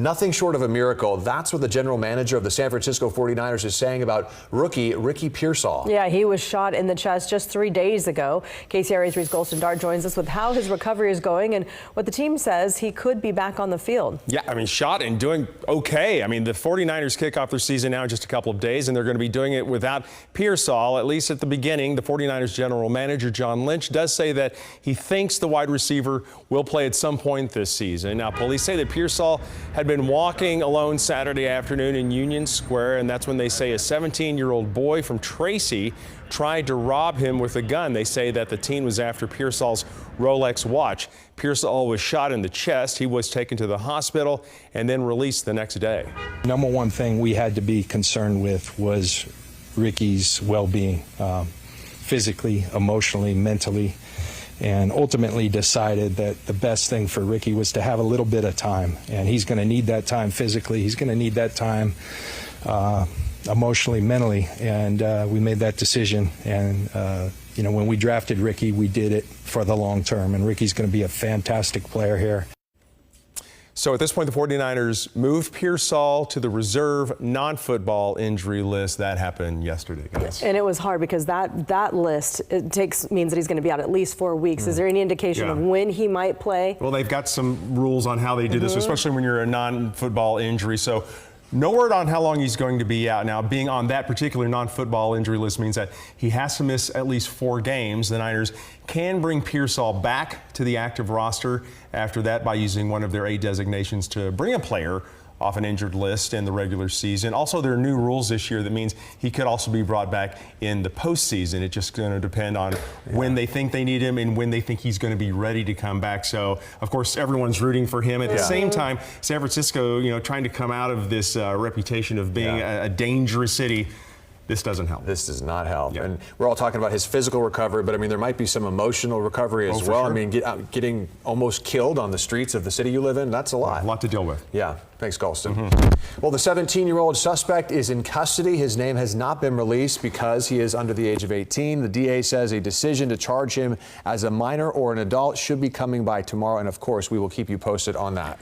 nothing short of a miracle. That's what the general manager of the San Francisco 49ers is saying about rookie Ricky Pearsall. Yeah, he was shot in the chest just 3 days ago. KCRA's Reese Golston Dart joins us with how his recovery is going and what the team says he could be back on the field. Yeah, I mean, shot and doing okay. I mean, the 49ers kick off their season now in just a couple of days, and they're going to be doing it without Pearsall, at least at the beginning. The 49ers general manager, John Lynch, does say that he thinks the wide receiver will play at some point this season. Now, police say that Pearsall had been walking alone Saturday afternoon in Union Square, and that's when they say a 17-year-old boy from Tracy tried to rob him with a gun. They say that the teen was after Pearsall's Rolex watch. Pearsall was shot in the chest. He was taken to the hospital and then released the next day. Number one thing we had to be concerned with was Ricky's well-being, physically, emotionally, mentally, and ultimately decided that the best thing for Ricky was to have a little bit of time. And he's going to need that time physically. He's going to need that time emotionally, mentally, and we made that decision. And you know, when we drafted Ricky, we did it for the long term, and Ricky's going to be a fantastic player here. So at this point, the 49ers moved Pearsall to the reserve non-football injury list. That happened yesterday, guys. And it was hard because that list means that he's going to be out at least 4 weeks. Is there any indication of when he might play? Well, they've got some rules on how they do this, especially when you're a non-football injury. So no word on how long he's going to be out. Now, being on that particular non-football injury list means that he has to miss at least 4 games. The Niners can bring Pearsall back to the active roster after that by using one of their 8 designations to bring a player off an injured list in the regular season. Also, there are new rules this year that means he could also be brought back in the postseason. It's just going to depend on when they think they need him and when they think he's going to be ready to come back. So, of course, everyone's rooting for him. At the same time, San Francisco, you know, trying to come out of this reputation of being a dangerous city. This doesn't help. This does not help. And we're all talking about his physical recovery, but I mean, there might be some emotional recovery as well. Sure. I mean, getting almost killed on the streets of the city you live in, that's a lot. A lot to deal with. Yeah. Thanks, Golston. Well, the 17-year-old suspect is in custody. His name has not been released because he is under the age of 18. The DA says a decision to charge him as a minor or an adult should be coming by tomorrow. And of course, we will keep you posted on that.